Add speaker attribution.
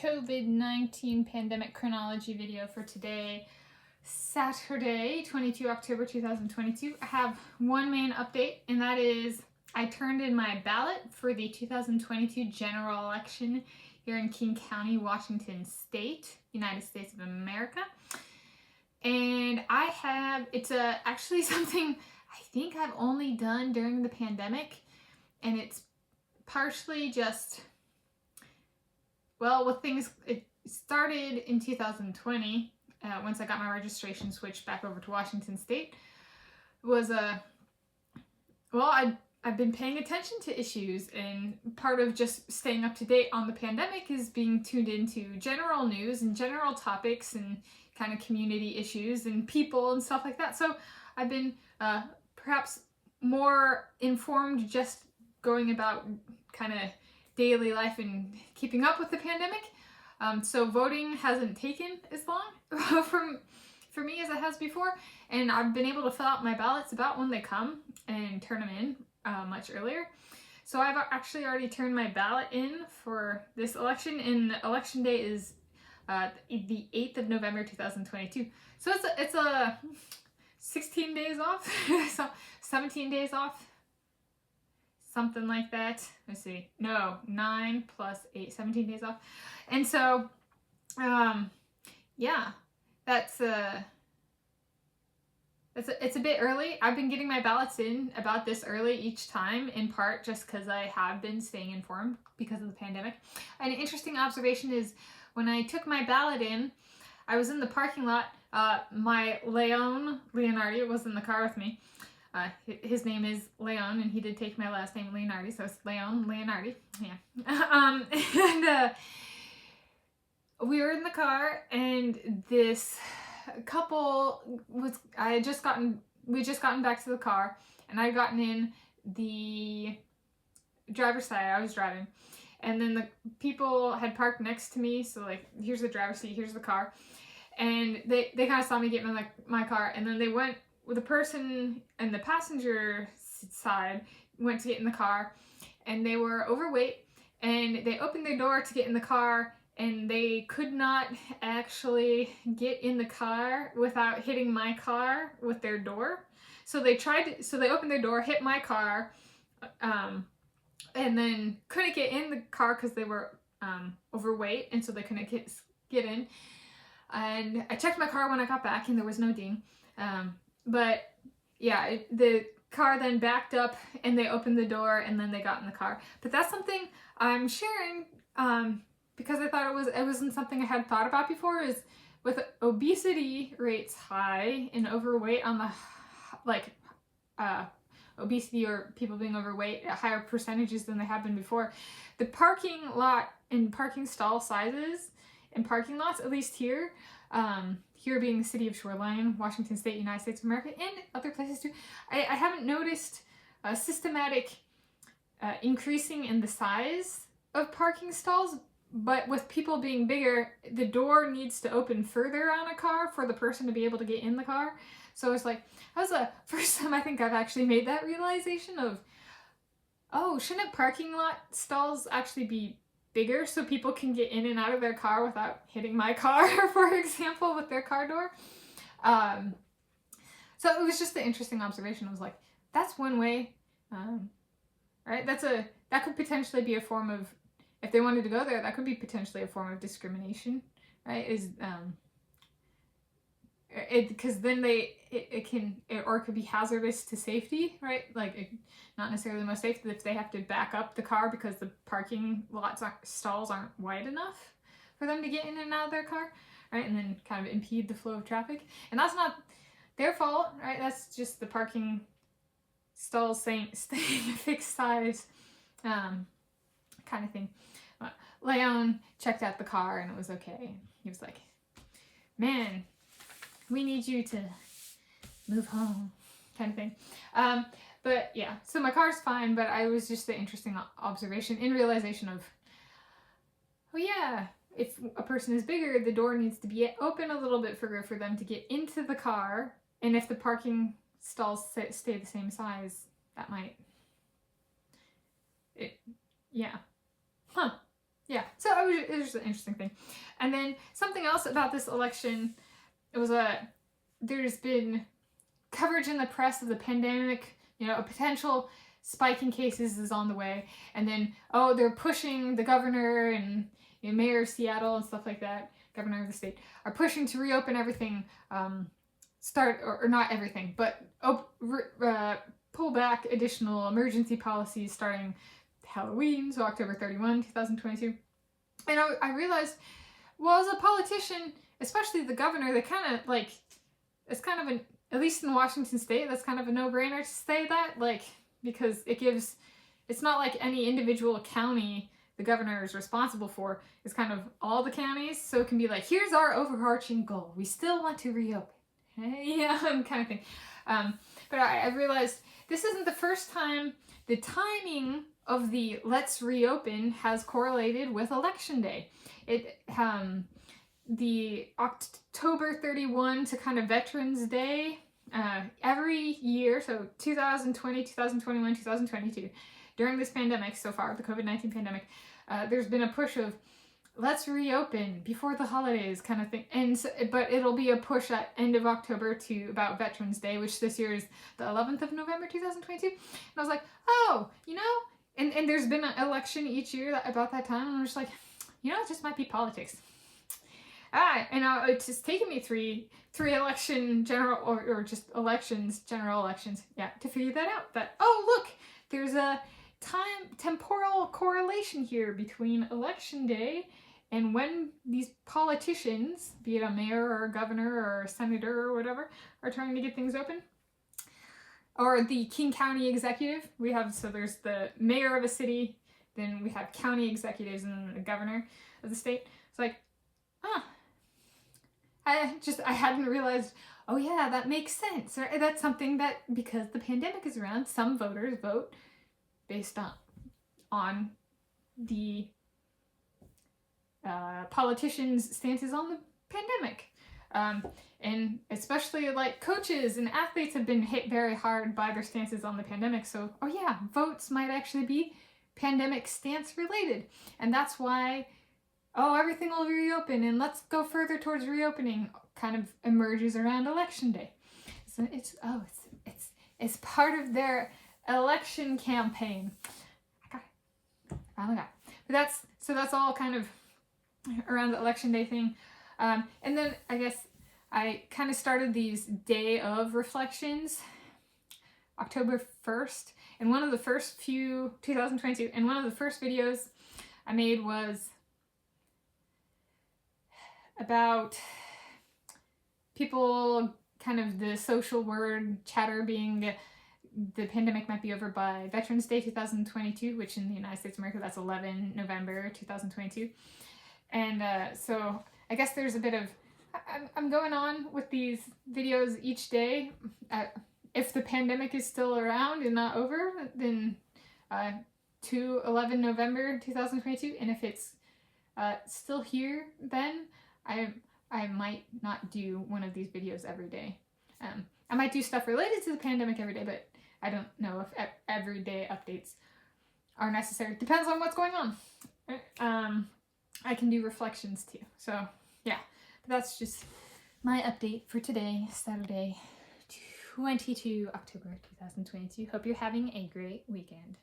Speaker 1: COVID-19 pandemic chronology video for today, Saturday, 22 October 2022. I have one main update, and that is I turned in my ballot for the 2022 general election here in King County, Washington State, United States of America. And it's actually something I think I've only done during the pandemic, and it's partially just, well, it started in 2020, once I got my registration switched back over to Washington State. I've been paying attention to issues, and part of just staying up to date on the pandemic is being tuned into general news and general topics and kind of community issues and people and stuff like that. So I've been perhaps more informed just going about kind of daily life and keeping up with the pandemic. So voting hasn't taken as long for me as it has before, and I've been able to fill out my ballots about when they come and turn them in much earlier. So I've actually already turned my ballot in for this election, and election day is the 8th of November 2022. So it's a 16 days off, so 17 days off. Something like that. Let's see. No, 9 plus 8, 17 days off. And so, yeah, it's a bit early. I've been getting my ballots in about this early each time, in part just because I have been staying informed because of the pandemic. An interesting observation is when I took my ballot in, I was in the parking lot. My Leonhardi was in the car with me. His name is Leon, and he did take my last name Leonhardi, so it's Leonhardi. Yeah. And we were in the car, and this couple we had just gotten back to the car, and I had gotten in the driver's side. I was driving, and then the people had parked next to me. So like, here's the driver's seat, here's the car, and they kind of saw me get in my car, and then they went. The person in the passenger side went to get in the car, and they were overweight, and they opened their door to get in the car, and they could not actually get in the car without hitting my car with their door. So they opened their door, hit my car, and then couldn't get in the car because they were overweight, and so they couldn't get in. And I checked my car when I got back, and there was no ding. But yeah, the car then backed up, and they opened the door, and then they got in the car. But that's something I'm sharing because I thought it wasn't something I had thought about before. Is with obesity rates high and overweight on the obesity or people being overweight at higher percentages than they have been before, the parking lot and parking stall sizes in parking lots, at least here. Here being the city of Shoreline, Washington State, United States of America, and other places too, I haven't noticed a systematic increasing in the size of parking stalls, but with people being bigger, the door needs to open further on a car for the person to be able to get in the car. So it's like, that was the first time I think I've actually made that realization of, oh, shouldn't parking lot stalls actually be bigger so people can get in and out of their car without hitting my car, for example, with their car door. So it was just an interesting observation. I was like, that's one way, right? That could potentially be a form of, if they wanted to go there, that could be potentially a form of discrimination, right? Because then it could be hazardous to safety, right? Like, not necessarily the most safe if they have to back up the car because the parking stalls aren't wide enough for them to get in and out of their car, right? And then kind of impede the flow of traffic. And that's not their fault, right? That's just the parking stalls staying a fixed size, kind of thing. Leon checked out the car, and it was okay. He was like, man, we need you to move home, kind of thing. But yeah, so my car's fine, but I was just the interesting observation in realization of, oh yeah, if a person is bigger, the door needs to be open a little bit for them to get into the car. And if the parking stalls stay the same size, that might, yeah. Huh. Yeah. So it was an interesting thing. And then something else about this election, it was there's been coverage in the press of the pandemic, a potential spike in cases is on the way. And then, they're pushing the governor and mayor of Seattle and stuff like that, governor of the state, are pushing to reopen everything, or not everything, but pull back additional emergency policies starting Halloween, so October 31, 2022. And I realized, well, as a politician, especially the governor, they kind of it's kind of at least in Washington state, that's kind of a no-brainer to say that, because it's not like any individual county the governor is responsible for. It's kind of all the counties, so it can be like, here's our overarching goal. We still want to reopen. Yeah, kind of thing. But I realized this isn't the first time the timing of the let's reopen has correlated with election day. The October 31 to kind of Veterans Day, every year, so 2020, 2021, 2022, during this pandemic so far, the COVID-19 pandemic, there's been a push of let's reopen before the holidays kind of thing. And so, but it'll be a push at end of October to about Veterans Day, which this year is the 11th of November, 2022. And I was like, and there's been an election each year about that time. And I'm just like, it just might be politics. It's just taken me three election general or just general elections, to figure that out. That, look, there's a temporal correlation here between election day and when these politicians, be it a mayor or a governor or a senator or whatever, are trying to get things open. Or the King County executive. There's the mayor of a city, then we have county executives and then the governor of the state. It's like, I hadn't realized, that makes sense. Or that's something that, because the pandemic is around, some voters vote based on the politicians' stances on the pandemic. And especially coaches and athletes have been hit very hard by their stances on the pandemic. So, votes might actually be pandemic stance related. And that's why, everything will reopen and let's go further towards reopening kind of emerges around election day. So it's part of their election campaign. I got it. But that's all kind of around the election day thing. And then I guess I kind of started these day of reflections October 1st. And one of the first 2022, and one of the first videos I made was about people, kind of the social word chatter being the pandemic might be over by Veterans Day 2022, which in the United States of America, that's 11 November 2022. And so I guess there's a bit of, I'm going on with these videos each day. If the pandemic is still around and not over, then to 11 November 2022. And if it's still here, then I might not do one of these videos every day. I might do stuff related to the pandemic every day, but I don't know if everyday updates are necessary. Depends on what's going on. I can do reflections too. So yeah, but that's just my update for today, Saturday, 22 October 2022. Hope you're having a great weekend.